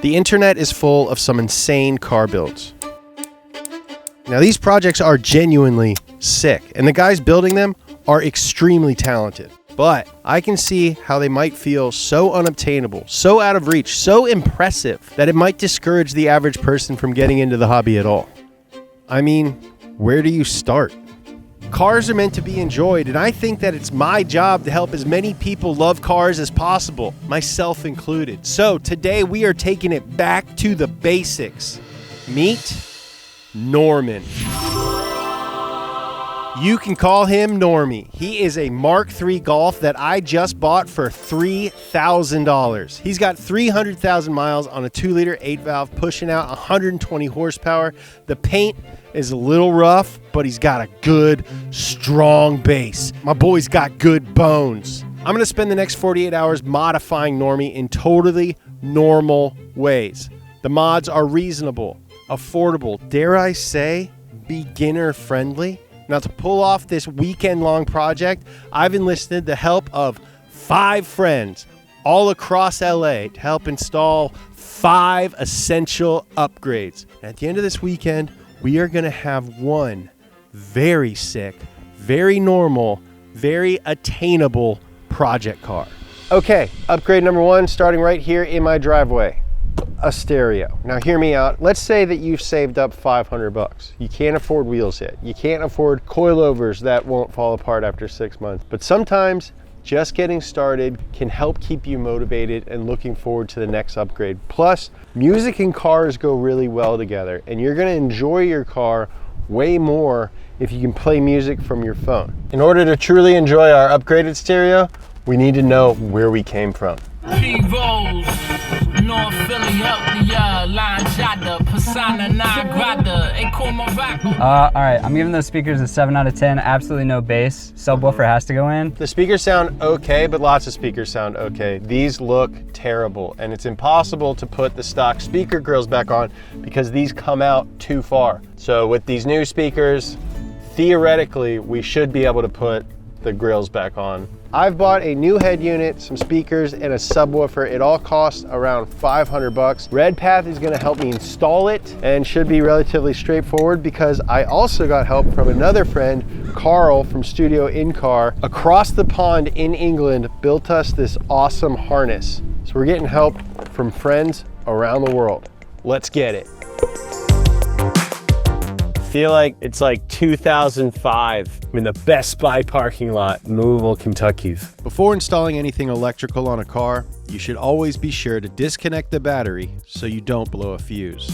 The internet is full of some insane car builds. Now, these projects are genuinely sick, and the guys building them are extremely talented. But I can see how they might feel so unobtainable, so out of reach, so impressive that it might discourage the average person from getting into the hobby at all. I mean, where do you start? Cars are meant to be enjoyed, and I think that it's my job to help as many people love cars as possible, myself included. So today we are taking it back to the basics. Meet Norman. You can call him Normie. He is a Mark III Golf that I just bought for $3,000. He's got 300,000 miles on a 2-liter 8-valve, pushing out 120 horsepower. The paint is a little rough, but he's got a good, strong base. My boy's got good bones. I'm going to spend the next 48 hours modifying Normie in totally normal ways. The mods are reasonable, affordable, dare I say, beginner-friendly. Now, to pull off this weekend-long project, I've enlisted the help of 5 friends all across LA to help install 5 essential upgrades. And at the end of this weekend, we are going to have one very sick, very normal, very attainable project car. Okay, upgrade number 1, starting right here in my driveway. A stereo. Now hear me out. Let's say that you've saved up $500. You can't afford wheels yet. You can't afford coilovers that won't fall apart after 6 months. But sometimes just getting started can help keep you motivated and looking forward to the next upgrade. Plus, music and cars go really well together, and you're going to enjoy your car way more if you can play music from your phone. In order to truly enjoy our upgraded stereo, we need to know where we came from. P-Rolls, North Philly, Acorn Morocco. All right, I'm giving those speakers a 7 out of 10. Absolutely no bass. Subwoofer has to go in. The speakers sound okay, but lots of speakers sound okay. These look terrible, and it's impossible to put the stock speaker grills back on because these come out too far. So with these new speakers, theoretically, we should be able to put the grills back on. I've bought a new head unit, some speakers, and a subwoofer. It all costs around $500. Redpath is gonna help me install it and should be relatively straightforward because I also got help from another friend, Carl from Studio Incar, across the pond in England, built us this awesome harness. So we're getting help from friends around the world. Let's get it. I feel like it's like 2005 in the Best Buy parking lot in Louisville, Kentucky. Before installing anything electrical on a car, you should always be sure to disconnect the battery so you don't blow a fuse.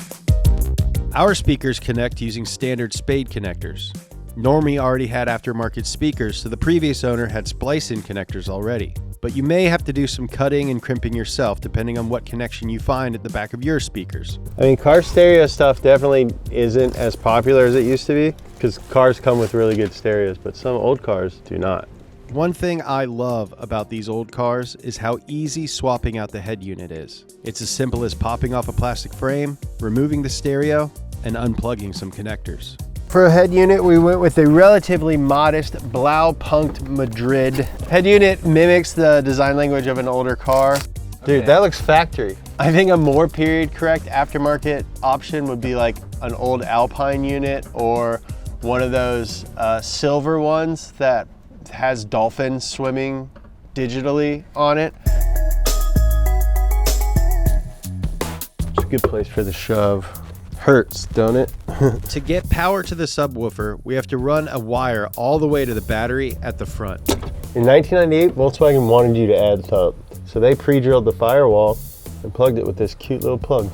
Our speakers connect using standard Speeed connectors. Normie already had aftermarket speakers, so the previous owner had splice-in connectors already. But you may have to do some cutting and crimping yourself depending on what connection you find at the back of your speakers. I mean, car stereo stuff definitely isn't as popular as it used to be because cars come with really good stereos, but some old cars do not. One thing I love about these old cars is how easy swapping out the head unit is. It's as simple as popping off a plastic frame, removing the stereo, and unplugging some connectors. For a head unit, we went with a relatively modest Blau-Punkt Madrid. Head unit mimics the design language of an older car. Dude, that looks factory. I think a more period correct aftermarket option would be like an old Alpine unit or one of those silver ones that has dolphins swimming digitally on it. It's a good place for the shove. Hurts, don't it? To get power to the subwoofer, we have to run a wire all the way to the battery at the front. In 1998, Volkswagen wanted you to add something, so they pre-drilled the firewall and plugged it with this cute little plug.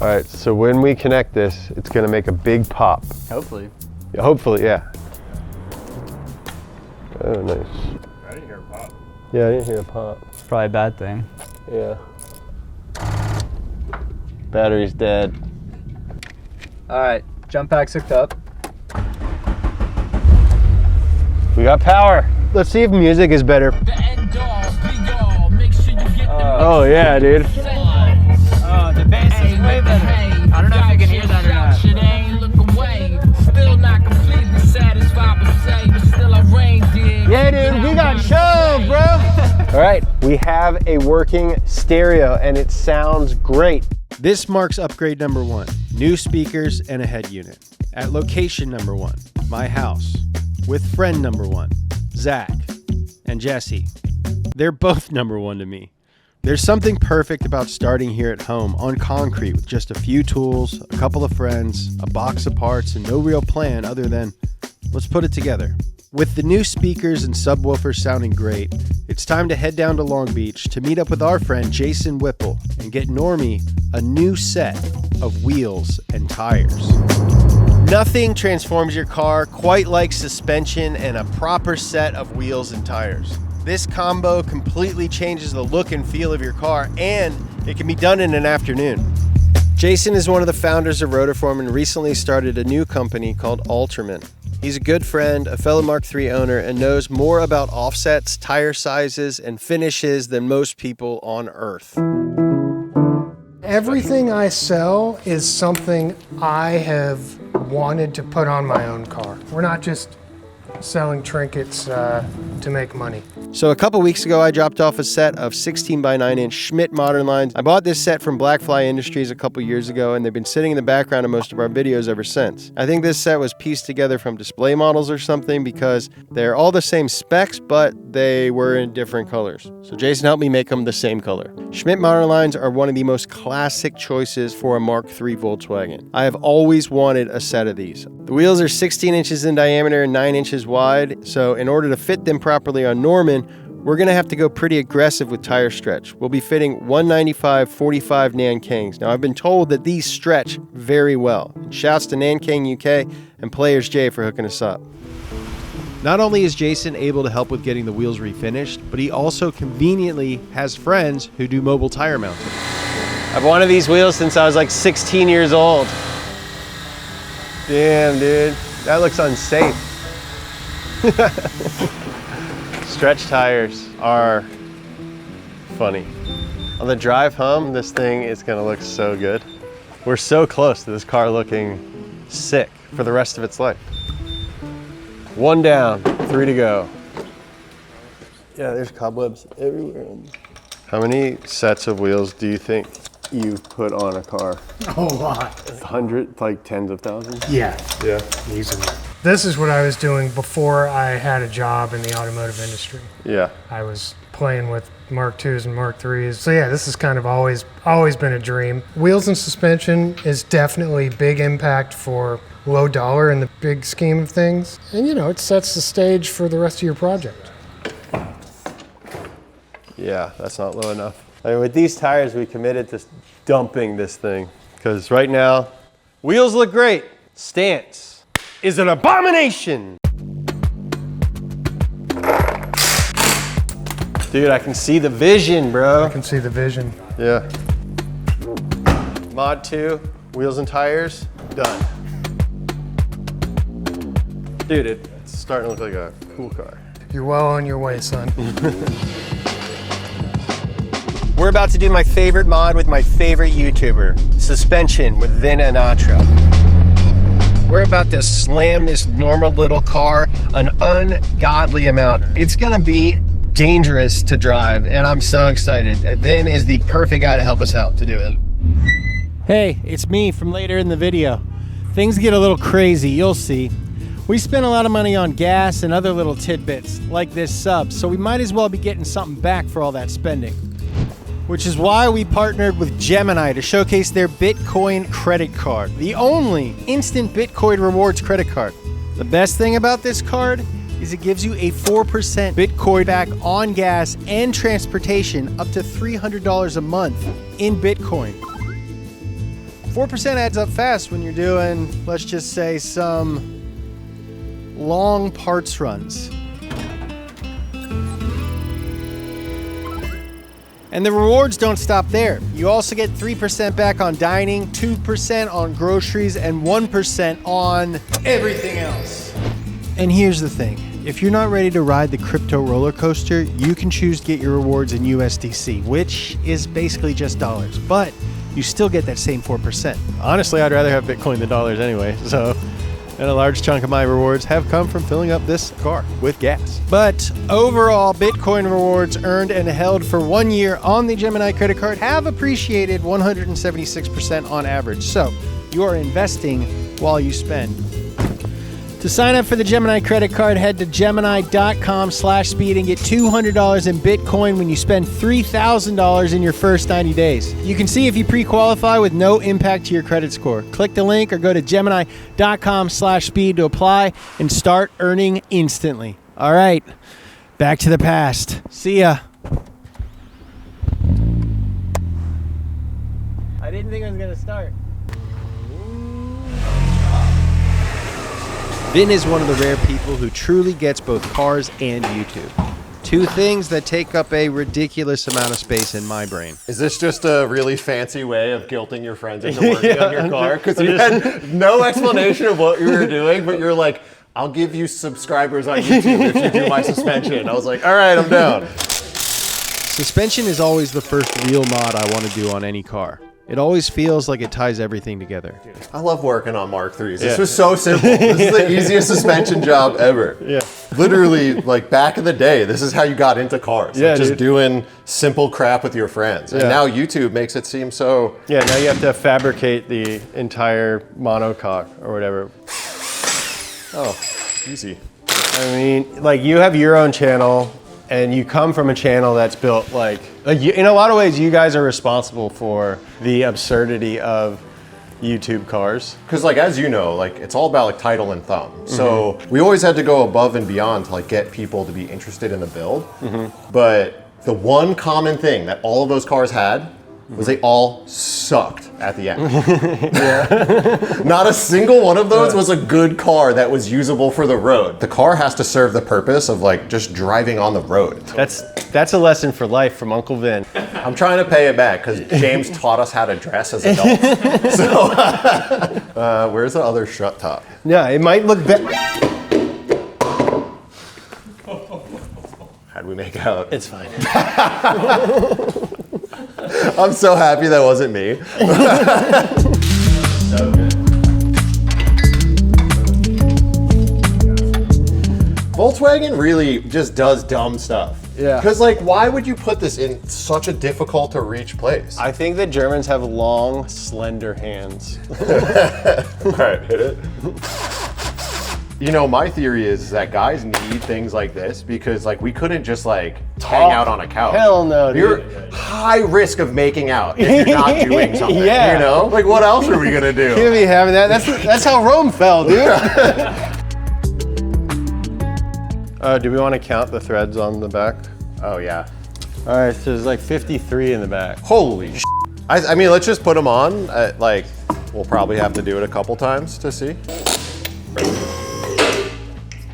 All right, so when we connect this, it's gonna make a big pop. Hopefully. Yeah, hopefully, yeah. Oh, nice. I didn't hear a pop. Yeah, I didn't hear a pop. It's probably a bad thing. Yeah. Battery's dead. All right, jump pack's hooked up. We got power. Let's see if music is better. Oh yeah, dude. Oh, the bass is way better. I don't know if you can hear that or not. Still not completely satisfied, but still I rain, Yeah, dude, we got show, bro. All right, we have a working stereo and it sounds great. This marks upgrade number 1, new speakers and a head unit. At location number 1, my house, with friend number 1, Zach and Jesse. They're both number 1 to me. There's something perfect about starting here at home on concrete with just a few tools, a couple of friends, a box of parts, and no real plan other than, let's put it together. With the new speakers and subwoofers sounding great, it's time to head down to Long Beach to meet up with our friend Jason Whipple and get Normie a new set of wheels and tires. Nothing transforms your car quite like suspension and a proper set of wheels and tires. This combo completely changes the look and feel of your car, and it can be done in an afternoon. Jason is one of the founders of Rotiform and recently started a new company called Ultraman. He's a good friend, a fellow Mark III owner, and knows more about offsets, tire sizes, and finishes than most people on Earth. Everything I sell is something I have wanted to put on my own car. We're not just selling trinkets to make money. So a couple weeks ago, I dropped off a set of 16 by 9 inch Schmidt Modern Lines. I bought this set from Blackfly Industries a couple years ago, and they've been sitting in the background of most of our videos ever since. I think this set was pieced together from display models or something because they're all the same specs, but they were in different colors. So Jason helped me make them the same color. Schmidt Modern Lines are one of the most classic choices for a Mark III Volkswagen. I have always wanted a set of these. The wheels are 16 inches in diameter and 9 inches wide, so in order to fit them properly on Norman, we're going to have to go pretty aggressive with tire stretch. We'll be fitting 195/45 Nankings. Now, I've been told that these stretch very well. Shouts to Nanking UK and Players J for hooking us up. Not only is Jason able to help with getting the wheels refinished, but he also conveniently has friends who do mobile tire mounting. I've wanted these wheels since I was like 16 years old. Damn, dude, that looks unsafe. Stretch tires are funny. On the drive home, this thing is gonna look so good. We're so close to this car looking sick for the rest of its life. 1 down, 3 to go. Yeah, there's cobwebs everywhere. How many sets of wheels do you think you put on a car? A lot. 100, like tens of thousands? Yeah. Yeah. Easily. This is what I was doing before I had a job in the automotive industry. Yeah. I was playing with Mark IIs and Mark IIIs. So yeah, this has kind of always been a dream. Wheels and suspension is definitely big impact for low dollar in the big scheme of things. And you know, it sets the stage for the rest of your project. Yeah, that's not low enough. I mean, with these tires, we committed to dumping this thing because right now, wheels look great. Stance is an abomination. Dude, I can see the vision, bro. I can see the vision. Yeah. Mod 2, wheels and tires, done. Dude, it's starting to look like a cool car. You're well on your way, son. We're about to do my favorite mod with my favorite YouTuber, suspension with Vin Anatra. We're about to slam this normal little car an ungodly amount. It's gonna be dangerous to drive, and I'm so excited. Vin is the perfect guy to help us out to do it. Hey, it's me from later in the video. Things get a little crazy, you'll see. We spent a lot of money on gas and other little tidbits, like this sub, so we might as well be getting something back for all that spending. Which is why we partnered with Gemini to showcase their Bitcoin credit card, the only instant Bitcoin rewards credit card. The best thing about this card is it gives you a 4% Bitcoin back on gas and transportation up to $300 a month in Bitcoin. 4% adds up fast when you're doing, let's just say, some long parts runs. And the rewards don't stop there. You also get 3% back on dining, 2% on groceries, and 1% on everything else. And here's the thing. If you're not ready to ride the crypto roller coaster, you can choose to get your rewards in USDC, which is basically just dollars, but you still get that same 4%. Honestly, I'd rather have Bitcoin than dollars anyway, so And a large chunk of my rewards have come from filling up this car with gas. But overall, Bitcoin rewards earned and held for 1 year on the Gemini credit card have appreciated 176% on average. So you are investing while you spend. To sign up for the Gemini credit card, head to gemini.com/speed and get $200 in Bitcoin when you spend $3,000 in your first 90 days. You can see if you pre-qualify with no impact to your credit score. Click the link or go to gemini.com/speed to apply and start earning instantly. All right, back to the past. See ya. I didn't think it was going to start. Vin is one of the rare people who truly gets both cars and YouTube. Two things that take up a ridiculous amount of space in my brain. Is this just a really fancy way of guilting your friends into working on your car? Because you had no explanation of what you were doing, but you're like, I'll give you subscribers on YouTube if you do my suspension. I was like, all right, I'm down. Suspension is always the first real mod I want to do on any car. It always feels like it ties everything together. I love working on Mark IIIs. This was so simple. This is the easiest suspension job ever. Yeah. Literally, like back in the day, this is how you got into cars. Yeah, like just dude. doing simple crap with your friends. And now YouTube makes it seem so... Yeah, now you have to fabricate the entire monocoque or whatever. Oh, easy. I mean, like you have your own channel and you come from a channel that's built like you, in a lot of ways, you guys are responsible for the absurdity of YouTube cars. Because like, as you know, like it's all about like title and thumb. So we always had to go above and beyond to like get people to be interested in the build. But the one common thing that all of those cars had was they all sucked at the end. Not a single one of those was a good car that was usable for the road. The car has to serve the purpose of like just driving on the road. That's a lesson for life from Uncle Vin. I'm trying to pay it back because James taught us how to dress as adults. So where's the other shut top? Yeah, it might look better. How'd we make out? It's fine. I'm so happy that wasn't me. So good. Volkswagen really just does dumb stuff. Yeah. Because like, why would you put this in such a difficult to reach place? I think that Germans have long, slender hands. All right, hit it. You know, my theory is that guys need things like this because like we couldn't just like hang out on a couch. Hell no, You're dude. high risk of making out if you're not doing something. Yeah. You know? Like what else are we gonna do? Can't be having that. That's how Rome fell, dude. Do we want to count the threads on the back? Oh yeah. All right, so there's like 53 in the back. Holy sh**. I mean, let's just put them on. Like, we'll probably have to do it a couple times to see.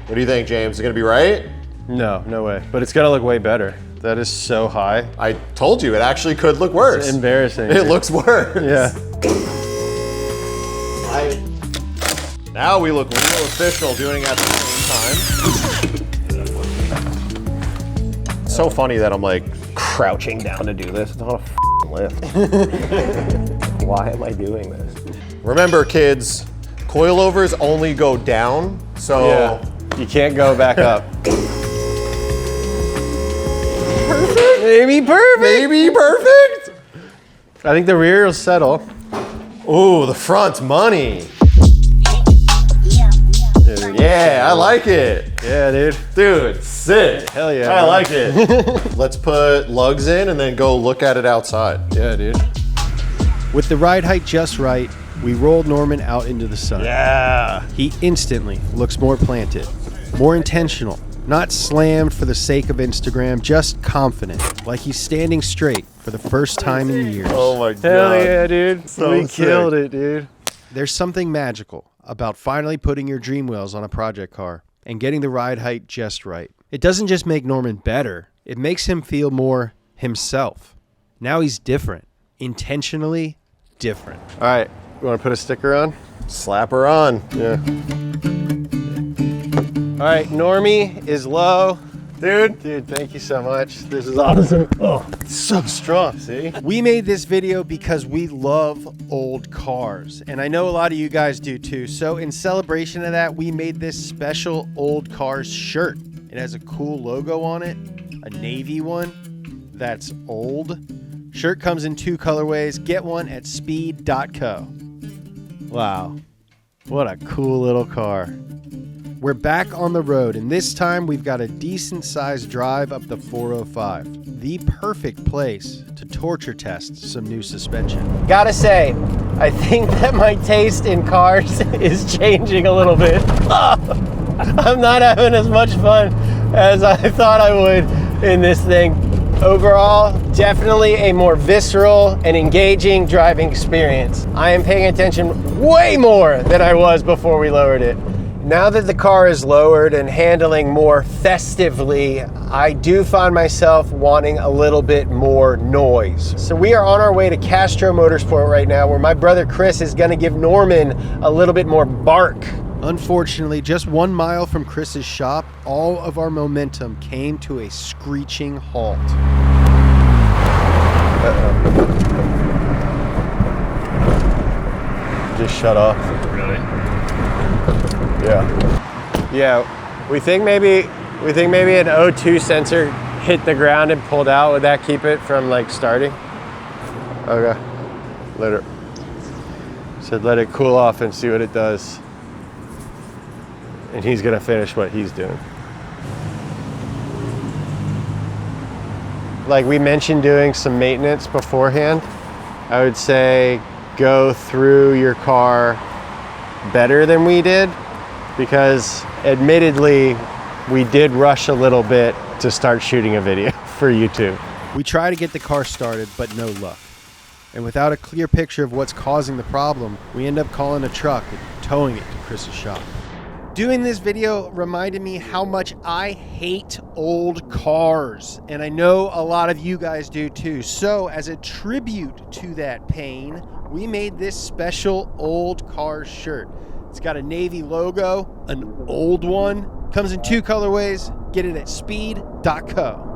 What do you think, James? Is it gonna be right? No, no way. But it's gonna look way better. That is so high. I told you, it actually could look worse. It's embarrassing. It looks worse. Yeah. Now we look real official doing it at the same time. So funny that I'm like crouching down to do this. It's not a f***ing lift. Why am I doing this? Remember, kids, coilovers only go down, so Yeah. You can't go back up. perfect. Maybe perfect. Maybe perfect. I think the rear will settle. Ooh, the front's money. Dude, Yeah, I like it. yeah, dude. Dude, sick. Hell yeah, I man. like it. Let's put lugs in and then go look at it outside. Yeah, dude. With the ride height just right, we rolled Norman out into the sun. Yeah. He instantly looks more planted, more intentional, not slammed for the sake of Instagram, just confident, like he's standing straight for the first time in years. Oh my god. Hell yeah, dude. So we sick. killed it, dude. There's something magical about finally putting your dream wheels on a project car and getting the ride height just right. It doesn't just make Norman better, it makes him feel more himself. Now he's different, intentionally different. All right, you want to put a sticker on? Slap her on. Yeah. All right, Normie is low. Dude, thank you so much. This is awesome. Oh, it's so strong, see? We made this video because we love old cars, and I know a lot of you guys do too. So in celebration of that, we made this special old cars shirt. It has a cool logo on it, a navy one that's old. Shirt comes in 2 colorways. Get one at speed.co. Wow, what a cool little car. We're back on the road, and this time we've got a decent-sized drive up the 405. The perfect place to torture test some new suspension. Gotta say, I think that my taste in cars is changing a little bit. I'm not having as much fun as I thought I would in this thing. Overall, definitely a more visceral and engaging driving experience. I am paying attention way more than I was before we lowered it. Now that the car is lowered and handling more festively, I do find myself wanting a little bit more noise. So we are on our way to Castro Motorsport right now, where my brother Chris is gonna give Norman a little bit more bark. Unfortunately, just 1 mile from Chris's shop, all of our momentum came to a screeching halt. Just shut off. Really? Yeah. We think maybe an O2 sensor hit the ground and pulled out. Would that keep it from like starting? Okay. Let it cool off and see what it does. And he's gonna finish what he's doing. Like we mentioned doing some maintenance beforehand, I would say go through your car better than we did, because admittedly we did rush a little bit to start shooting a video for YouTube. We try to get the car started, but no luck. And without a clear picture of what's causing the problem, we end up calling a truck and towing it to Chris's shop. Doing this video reminded me how much I hate old cars, and I know a lot of you guys do too. So as a tribute to that pain, we made this special old cars shirt. It's got a navy logo, an old one, comes in 2 colorways. Get it at speed.co.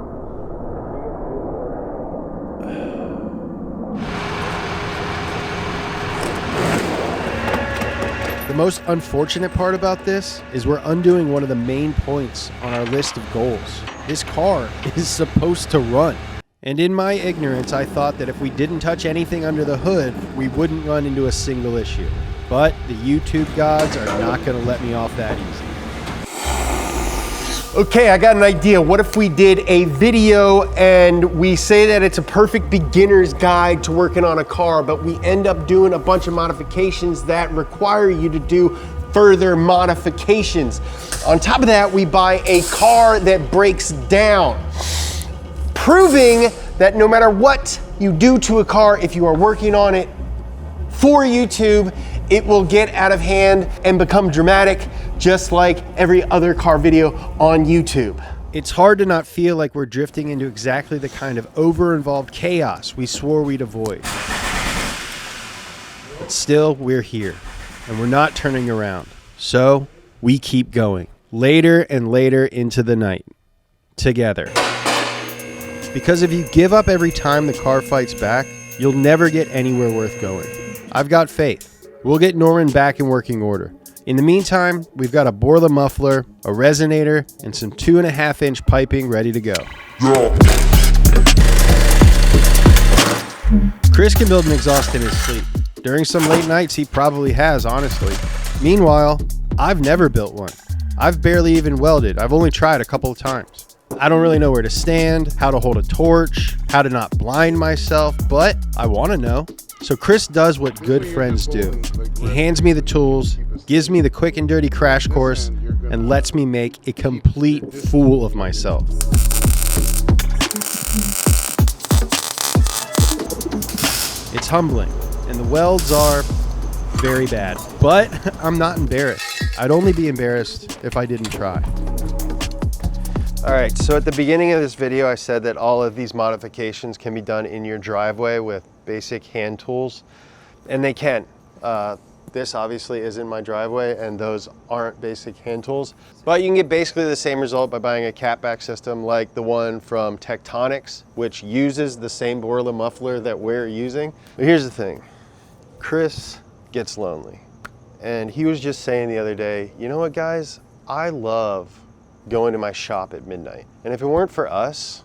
The most unfortunate part about this is we're undoing one of the main points on our list of goals. This car is supposed to run. And in my ignorance, I thought that if we didn't touch anything under the hood, we wouldn't run into a single issue. But the YouTube gods are not gonna let me off that easy. Okay, I got an idea. What if we did a video and we say that it's a perfect beginner's guide to working on a car, but we end up doing a bunch of modifications that require you to do further modifications. On top of that, we buy a car that breaks down, proving that no matter what you do to a car, if you are working on it for YouTube, it will get out of hand and become dramatic, just like every other car video on YouTube. It's hard to not feel like we're drifting into exactly the kind of over-involved chaos we swore we'd avoid. But still, we're here, and we're not turning around. So, we keep going, later and later into the night, together. Because if you give up every time the car fights back, you'll never get anywhere worth going. I've got faith. We'll get Norman back in working order. In the meantime, we've got a Borla muffler, a resonator, and some 2.5-inch piping ready to go. Chris can build an exhaust in his sleep. During some late nights, he probably has, honestly. Meanwhile, I've never built one. I've barely even welded. I've only tried a couple of times. I don't really know where to stand, how to hold a torch, how to not blind myself, but I want to know. So Chris does what good friends do. He hands me the tools, gives me the quick and dirty crash course, and lets me make a complete fool of myself. It's humbling, and the welds are very bad, but I'm not embarrassed. I'd only be embarrassed if I didn't try. All right, so at the beginning of this video, I said that all of these modifications can be done in your driveway with basic hand tools, and they can. This obviously is in my driveway, and those aren't basic hand tools. But you can get basically the same result by buying a catback system like the one from Tectonics, which uses the same Borla muffler that we're using. But here's the thing, Chris gets lonely. And he was just saying the other day, you know what guys, I love going to my shop at midnight. And if it weren't for us,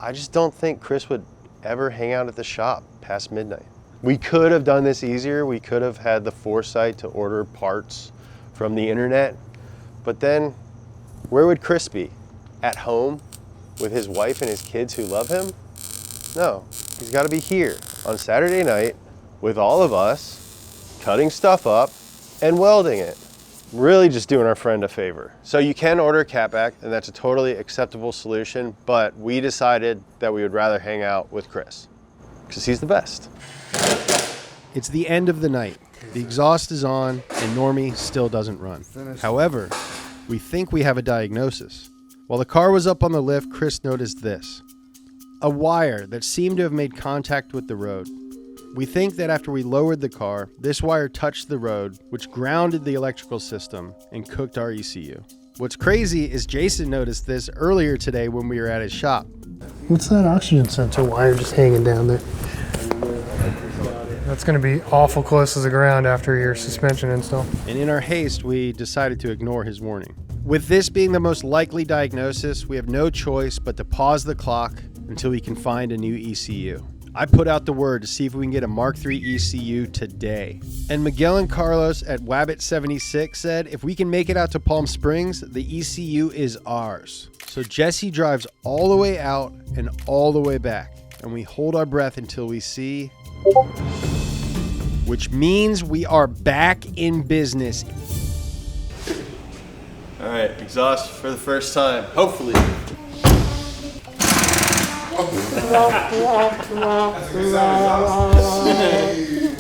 I just don't think Chris would ever hang out at the shop past midnight. We could have done this easier. We could have had the foresight to order parts from the internet. But then where would Chris be? At home with his wife and his kids who love him? No, he's got to be here on Saturday night with all of us, cutting stuff up and welding it. Really just doing our friend a favor. So you can order a catback, and that's a totally acceptable solution, but we decided that we would rather hang out with Chris because he's the best. It's the end of the night. The exhaust is on and Normie still doesn't run. However, we think we have a diagnosis. While the car was up on the lift, Chris noticed this. A wire that seemed to have made contact with the road. We think that after we lowered the car, this wire touched the road, which grounded the electrical system and cooked our ECU. What's crazy is Jason noticed this earlier today when we were at his shop. What's that oxygen sensor wire just hanging down there? That's going to be awful close to the ground after your suspension install. And in our haste, we decided to ignore his warning. With this being the most likely diagnosis, we have no choice but to pause the clock until we can find a new ECU. I put out the word to see if we can get a Mark III ECU today. And Miguel and Carlos at Wabbit76 said if we can make it out to Palm Springs, the ECU is ours. So Jesse drives all the way out and all the way back. And we hold our breath until we see, which means we are back in business. All right, exhaust for the first time, hopefully.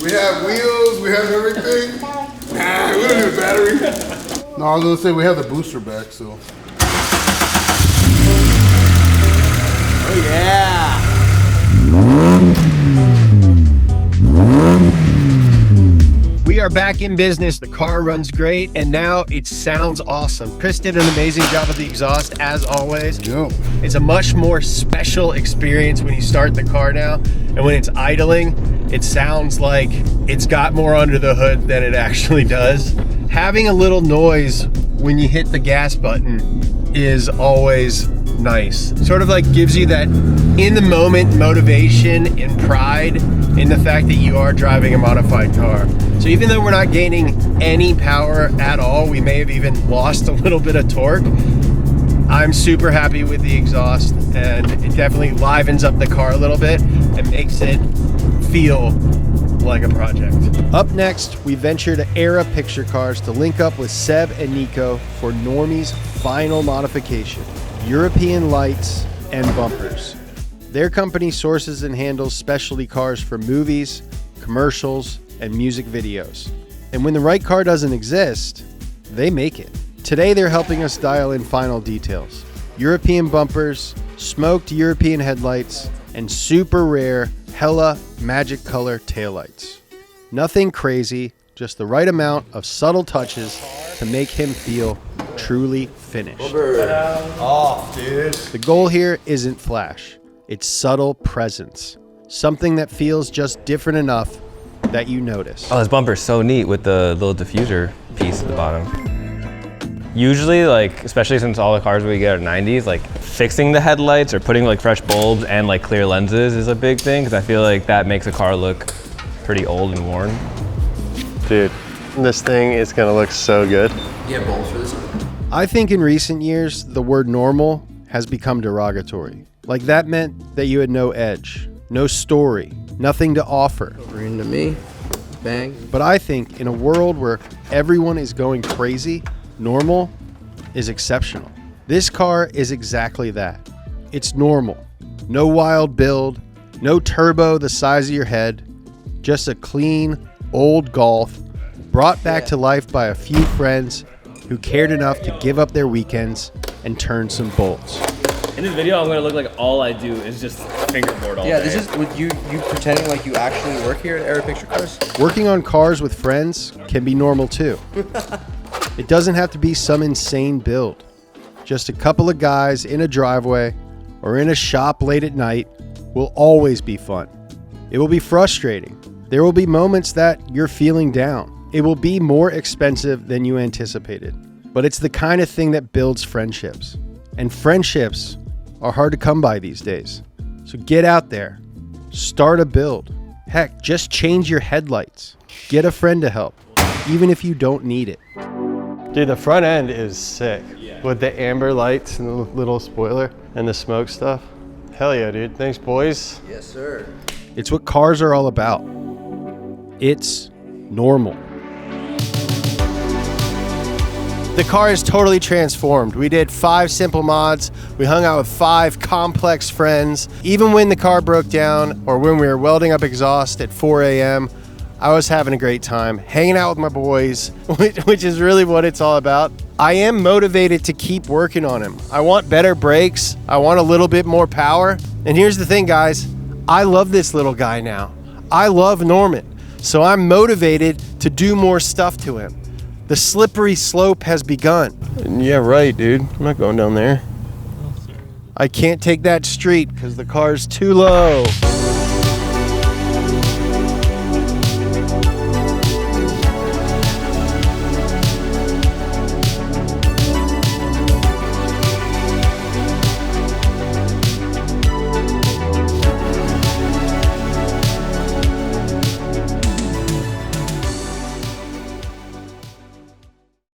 We have wheels, we have everything. Nah, we don't need a battery. No, I was gonna say we have the booster back, so. Oh yeah! We are back in business. The car runs great, and now it sounds awesome. Chris did an amazing job with the exhaust, as always. Yep. It's a much more special experience when you start the car now, and when it's idling, it sounds like it's got more under the hood than it actually does. Having a little noise when you hit the gas button is always nice. Sort of like gives you that in the moment motivation and pride in the fact that you are driving a modified car. So even though we're not gaining any power at all, we may have even lost a little bit of torque, I'm super happy with the exhaust, and it definitely livens up the car a little bit and makes it feel like a project. Up next, we venture to Era Picture Cars to link up with Seb and Nico for Normie's final modification, European lights and bumpers. Their company sources and handles specialty cars for movies, commercials, and music videos. And when the right car doesn't exist, they make it. Today they're helping us dial in final details. European bumpers, smoked European headlights, and super rare Hella Magic Color taillights. Nothing crazy, just the right amount of subtle touches to make him feel truly finished. Off, dude. The goal here isn't flash, it's subtle presence. Something that feels just different enough that you notice. Oh, this bumper's so neat with the little diffuser piece at the bottom. Usually, like, especially since all the cars we get are 90s, like fixing the headlights or putting like fresh bulbs and like clear lenses is a big thing, because I feel like that makes a car look pretty old and worn. Dude, this thing is gonna look so good. You have bulbs for this one? I think in recent years, the word normal has become derogatory. Like that meant that you had no edge, no story, nothing to offer. Over into me, bang. But I think in a world where everyone is going crazy, normal is exceptional. This car is exactly that. It's normal. No wild build, no turbo the size of your head, just a clean, old Golf brought back to life by a few friends who cared enough to give up their weekends and turn some bolts. In this video, I'm gonna look like all I do is just fingerboard all Yeah, day. this is with you pretending like you actually work here at Era Picture Cars. Working on cars with friends can be normal too. It doesn't have to be some insane build. Just a couple of guys in a driveway or in a shop late at night will always be fun. It will be frustrating. There will be moments that you're feeling down. It will be more expensive than you anticipated. But it's the kind of thing that builds friendships. And friendships are hard to come by these days. So get out there, start a build. Heck, just change your headlights. Get a friend to help, even if you don't need it. Dude, the front end is sick. With the amber lights and the little spoiler and the smoke stuff. Hell yeah, dude. Thanks, boys. Yes, sir. It's what cars are all about. It's normal. The car is totally transformed. We did 5 simple mods. We hung out with 5 complex friends. Even when the car broke down or when we were welding up exhaust at 4 a.m., I was having a great time hanging out with my boys, which is really what it's all about. I am motivated to keep working on him. I want better brakes. I want a little bit more power. And here's the thing, guys. I love this little guy now. I love Norman. So I'm motivated to do more stuff to him. The slippery slope has begun. Yeah, right, dude. I'm not going down there. I can't take that street because the car's too low.